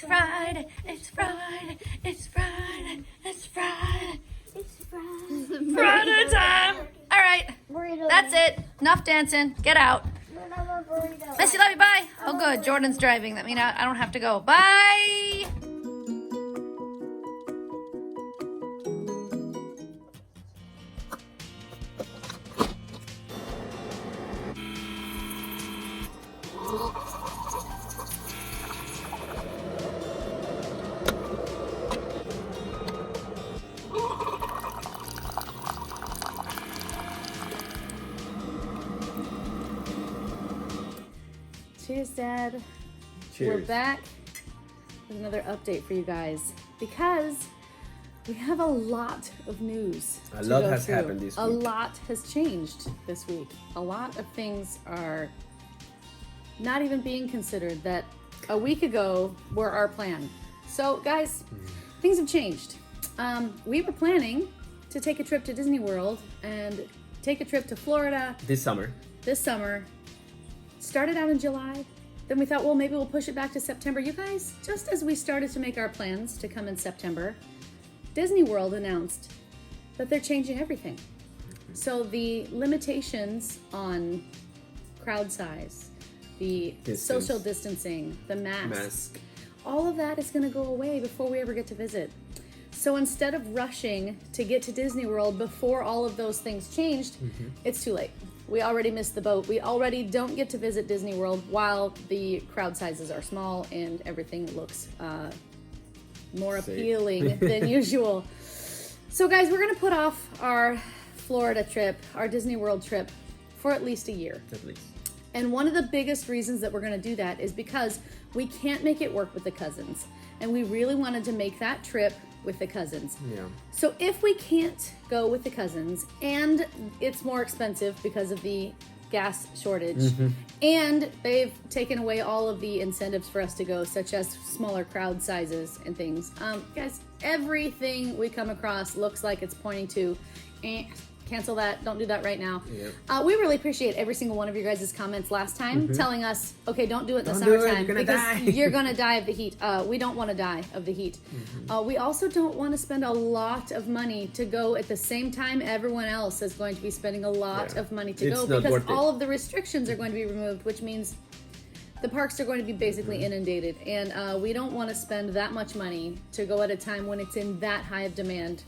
It's Friday, it's Friday, it's Friday, it's Friday. It's Friday. Friday time. All right, that's it. Enough dancing. Get out. Missy, love you. Bye. Oh, good. Jordan's driving. That means I don't have to go. Bye. Cheers, Dad. Cheers. We're back with another update for you guys because we have a lot of news. A lot has happened this week. A lot has changed this week. A lot of things are not even being considered that a week ago were our plan. So, guys, things have changed. We were planning to take a trip to Disney World and take a trip to Florida This summer. Started out in July. Then we thought, well, maybe we'll push it back to September. You guys, just as we started to make our plans to come in September, Disney World announced that they're changing everything. So the limitations on crowd size, the social distancing, the mask, all of that is going to go away before we ever get to visit. So instead of rushing to get to Disney World before all of those things changed, it's too late. We already missed the boat. We already don't get to visit Disney World while the crowd sizes are small and everything looks more appealing than usual. So guys, we're gonna put off our Florida trip, our Disney World trip, for at least a year. At least. And one of the biggest reasons that we're gonna do that is because we can't make it work with the cousins. And we really wanted to make that trip with the cousins. Yeah. So if we can't go with the cousins and it's more expensive because of the gas shortage and they've taken away all of the incentives for us to go, such as smaller crowd sizes and things, guys, everything we come across looks like it's pointing to cancel that, don't do that right now. Yep. We really appreciate every single one of your guys' comments last time telling us, okay, don't do it in the Don't do it, summertime you're gonna die. you're gonna die of the heat. We don't want to die of the heat. We also don't want to spend a lot of money to go at the same time everyone else is going to be spending a lot of money to go, because all of the restrictions are going to be removed, which means the parks are going to be basically inundated, and we don't want to spend that much money to go at a time when it's in that high of demand.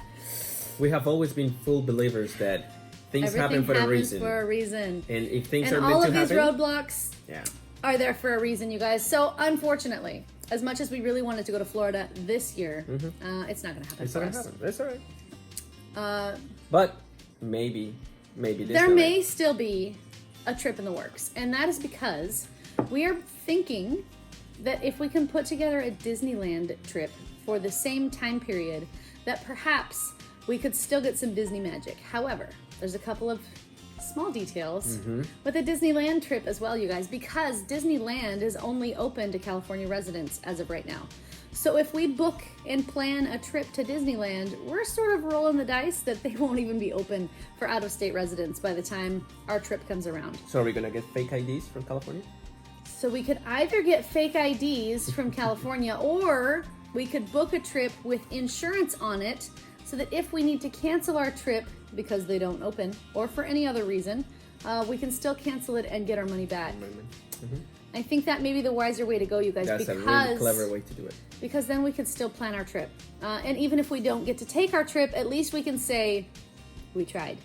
We have always been full believers that things happen for a reason. And if things are meant to happen, all of these roadblocks yeah, are there for a reason, you guys. So unfortunately, as much as we really wanted to go to Florida this year, it's not going to happen for us. That's all right. But maybe this There summer. may still be a trip in the works, and that is because we are thinking that if we can put together a Disneyland trip for the same time period, that perhaps we could still get some Disney magic. However, there's a couple of small details with the Disneyland trip as well, you guys, because Disneyland is only open to California residents as of right now. So if we book and plan a trip to Disneyland, we're sort of rolling the dice that they won't even be open for out-of-state residents by the time our trip comes around. So are we gonna get fake IDs from California? So we could either get fake IDs from California, or we could book a trip with insurance on it, so that if we need to cancel our trip because they don't open, or for any other reason, we can still cancel it and get our money back. I think that may be the wiser way to go, you guys. That's a really clever way to do it. Because then we can still plan our trip. And even if we don't get to take our trip, at least we can say, we tried.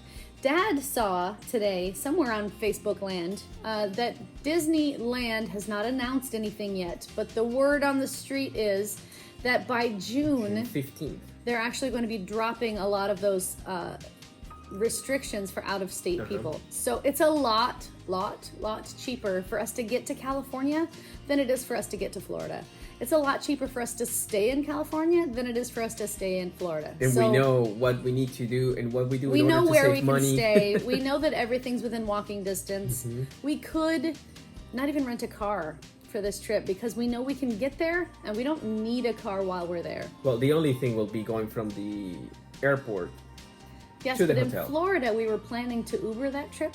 Dad saw today, somewhere on Facebook land, that Disneyland has not announced anything yet, but the word on the street is that by June 15th. they're actually going to be dropping a lot of those restrictions for out-of-state people. So it's a lot cheaper for us to get to California than it is for us to get to Florida. It's a lot cheaper for us to stay in California than it is for us to stay in Florida. And so we know what we need to do and what we do in order to save money. We know where we can stay. We know that everything's within walking distance. We could not even rent a car for this trip because we know we can get there and we don't need a car while we're there. Well, the only thing will be going from the airport to the hotel. In Florida, we were planning to Uber that trip,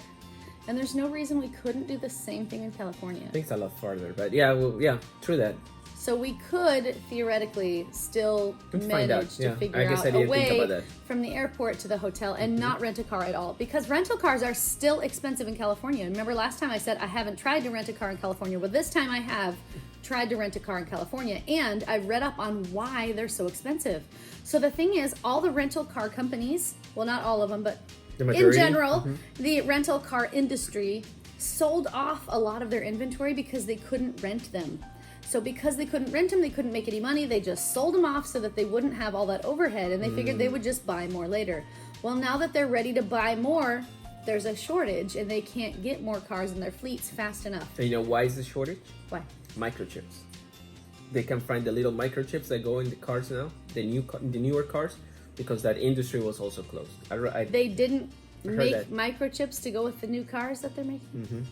and there's no reason we couldn't do the same thing in California. I think it's a lot farther, but yeah, well, yeah, true that. So we could theoretically still manage to figure out a way from the airport to the hotel and not rent a car at all. Because rental cars are still expensive in California. Remember last time I said I haven't tried to rent a car in California. Well, this time I have tried to rent a car in California. And I read up on why they're so expensive. So the thing is, all the rental car companies, well, not all of them, but in general, the rental car industry sold off a lot of their inventory because they couldn't rent them. So because they couldn't rent them, they couldn't make any money. They just sold them off so that they wouldn't have all that overhead, and they figured they would just buy more later. Well, now that they're ready to buy more, there's a shortage, and they can't get more cars in their fleets fast enough. And you know why is the shortage? Why? Microchips. They can find the little microchips that go in the cars now, the newer cars, because that industry was also closed. They didn't make microchips to go with the new cars that they're making?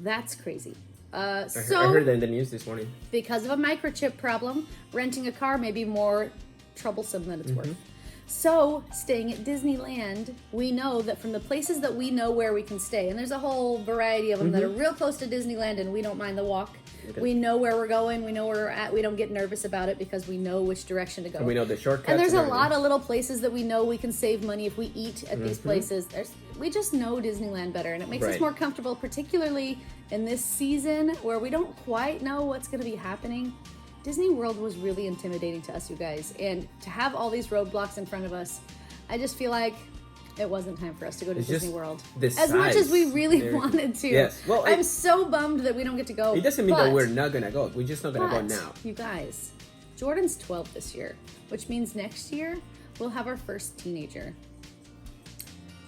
That's crazy. I heard that in the news this morning. Because of a microchip problem, renting a car may be more troublesome than it's worth. So, staying at Disneyland, we know that from the places that we know where we can stay, and there's a whole variety of them that are real close to Disneyland and we don't mind the walk. Okay. We know where we're going, we know where we're at, we don't get nervous about it because we know which direction to go. And we know the shortcuts. And there's a lot of little places that we know we can save money if we eat at these places. We just know Disneyland better, and it makes us more comfortable, particularly in this season where we don't quite know what's going to be happening. Disney World was really intimidating to us, you guys, and to have all these roadblocks in front of us, I just feel like it wasn't time for us to go to Disney World. As much as we really wanted to. Yes. Well, I'm so bummed that we don't get to go. It doesn't mean that we're not going to go. We're just not going to go now. You guys, Jordan's 12 this year, which means next year we'll have our first teenager.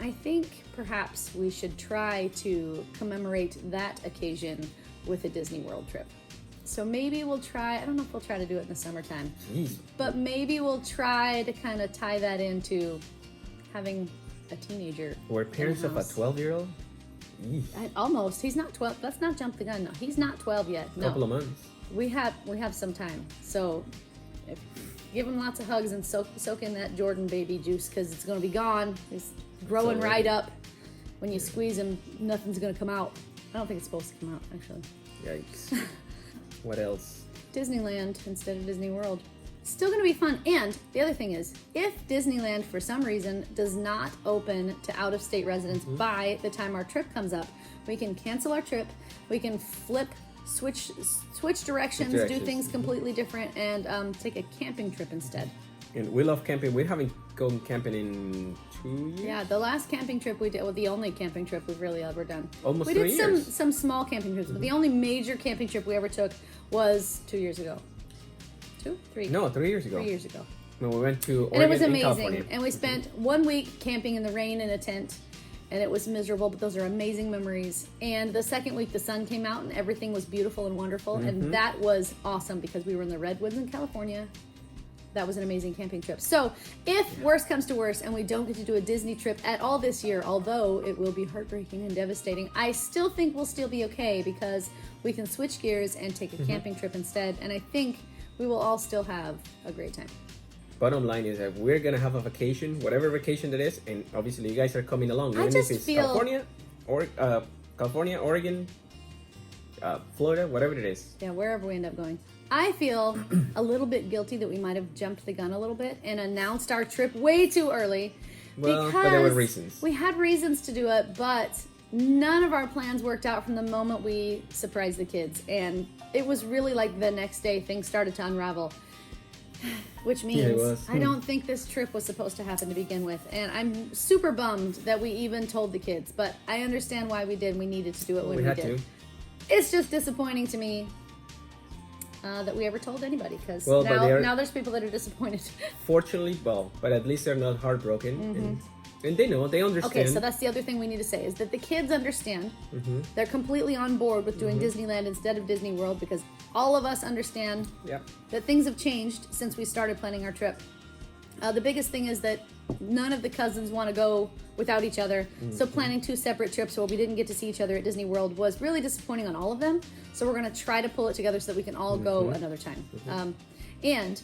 I think perhaps we should try to commemorate that occasion with a Disney World trip. So maybe we'll try, I don't know if we'll try to do it in the summertime, but maybe we'll try to kind of tie that into having a teenager. We're parents of a 12-year-old? Almost. He's not 12. Let's not jump the gun. No, he's not 12 yet. No. Couple of months. We have some time. So give him lots of hugs and soak in that Jordan baby juice because it's going to be gone. He's growing right up. When you squeeze him, nothing's going to come out. I don't think it's supposed to come out, actually. Yikes. What else? Disneyland instead of Disney World. Still going to be fun. And the other thing is, if Disneyland for some reason does not open to out-of-state residents by the time our trip comes up, we can cancel our trip. We can switch directions, do things completely different, and take a camping trip instead. And we love camping. We haven't gone camping in 2 years. Yeah, the last camping trip we did, well, the only camping trip we've really ever done. Almost 3 years. We did some small camping trips, but the only major camping trip we ever took was 2 years ago. 2? 3? No, 3 years ago. 3 years ago. When we went to Oregon, and it was amazing. California. And we spent 1 week camping in the rain in a tent, and it was miserable, but those are amazing memories. And the second week, the sun came out, and everything was beautiful and wonderful, and that was awesome because we were in the redwoods in California. That was an amazing camping trip. So if worst comes to worst and we don't get to do a Disney trip at all this year, although it will be heartbreaking and devastating, I still think we'll still be okay because we can switch gears and take a camping trip instead. And I think we will all still have a great time. Bottom line is that we're going to have a vacation, whatever vacation that is. And obviously you guys are coming along. I just feel... California, Oregon, Florida, whatever it is. Yeah, wherever we end up going. I feel a little bit guilty that we might have jumped the gun a little bit and announced our trip way too early. Well, because but there were reasons. We had reasons to do it, but none of our plans worked out from the moment we surprised the kids. And it was really like the next day things started to unravel. Which means I don't think this trip was supposed to happen to begin with. And I'm super bummed that we even told the kids. But I understand why we did. We needed to do it when we did. It's just disappointing to me that we ever told anybody, because now there's people that are disappointed. Fortunately, but at least they're not heartbroken, and they know, they understand. Okay, so that's the other thing we need to say is that the kids understand. They're completely on board with doing Disneyland instead of Disney World because all of us understand that things have changed since we started planning our trip. The biggest thing is that none of the cousins want to go without each other. So planning 2 separate trips where we didn't get to see each other at Disney World was really disappointing on all of them. So we're going to try to pull it together so that we can all go another time. And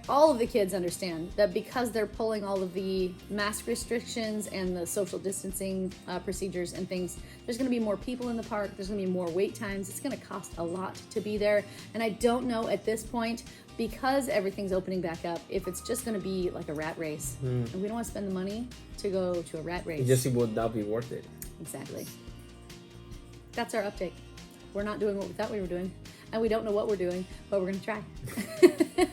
all of the kids understand that because they're pulling all of the mask restrictions and the social distancing procedures and things, there's going to be more people in the park. There's going to be more wait times. It's going to cost a lot to be there. And I don't know at this point, because everything's opening back up, if it's just going to be like a rat race. And we don't want to spend the money to go to a rat race. It would not be worth it. Exactly. That's our update. We're not doing what we thought we were doing. And we don't know what we're doing, but we're going to try.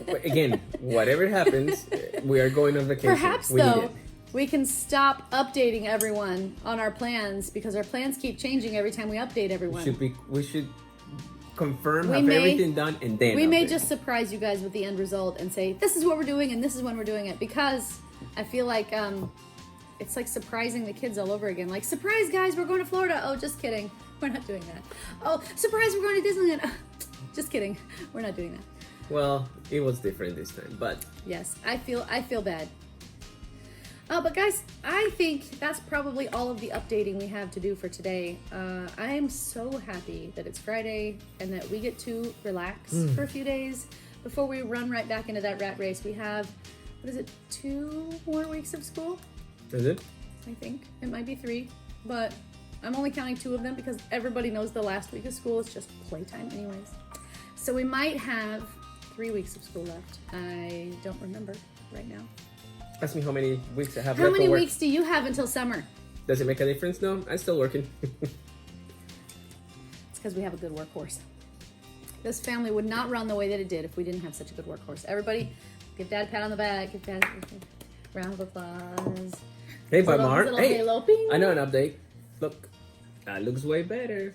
But again, whatever happens, we are going on vacation. Perhaps, though, we can stop updating everyone on our plans because our plans keep changing every time we update everyone. We should confirm, everything done, and then we may just surprise you guys with the end result and say, this is what we're doing and this is when we're doing it. Because I feel like it's like surprising the kids all over again. Like, surprise, guys, we're going to Florida. Oh, just kidding. We're not doing that. Oh, surprise, we're going to Disneyland. Just kidding. We're not doing that. Well, it was different this time, but yes, I feel bad. But guys, I think that's probably all of the updating we have to do for today. I am so happy that it's Friday and that we get to relax for a few days before we run right back into that rat race. We have, 2 more weeks of school? Is it? I think it might be 3, but I'm only counting 2 of them because everybody knows the last week of school is just playtime anyways. So we might have 3 weeks of school left. I don't remember right now. Ask me how many weeks I have How left many for work. weeks do you have until summer? Does it make a difference? No, I'm still working. It's because we have a good workhorse. This family would not run the way that it did if we didn't have such a good workhorse. Everybody, give Dad a pat on the back. Give Dad a round of applause. Hey, by Mark. Hey, eloping. I know an update. Look, that looks way better.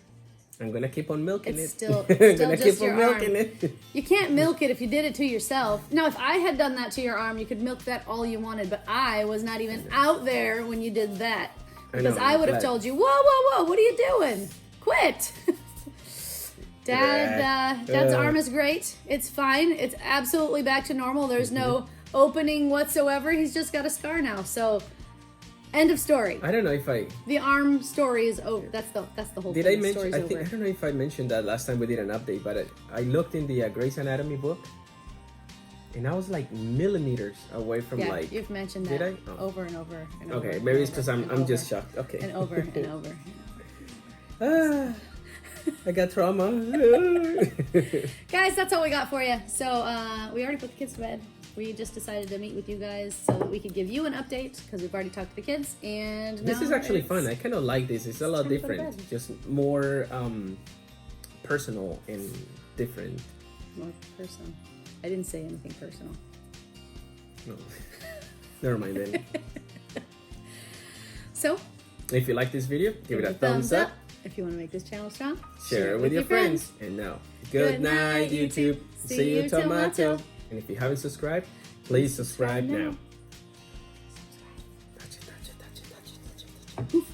I'm gonna keep on milking It's it. still I'm gonna just keep on your milking arm. it. You can't milk it if you did it to yourself. Now, if I had done that to your arm, you could milk that all you wanted, but I was not even out there when you did that. Because I would have told you, whoa, whoa, whoa, what are you doing? Quit. Dad's arm is great. It's fine. It's absolutely back to normal. There's no opening whatsoever. He's just got a scar now. So, end of story. I don't know if The arm story is over. That's the whole did. thing. I mention? Story's I over. don't know if I mentioned that last time we did an update, but I looked in the Grey's Anatomy book, and I was like millimeters away from like. You've mentioned Did that I? Oh. over and over and over. Okay, and maybe it's over because and I'm over just shocked. Okay. and over and over. I got trauma. Guys, that's all we got for you. So we already put the kids to bed. We just decided to meet with you guys so that we could give you an update because we've already talked to the kids. And This is actually fun. I kind of like this. It's a lot time to go to different. bed. Just more personal and different. More personal. I didn't say anything personal. No. Never mind then. So, If you like this video, give it a thumbs up. If you want to make this channel strong, Share it with your friends. And now, good night, YouTube. See you, Tomato. And if you haven't subscribed, please subscribe now. Touch it, touch it, touch it, touch it, touch it, touch it.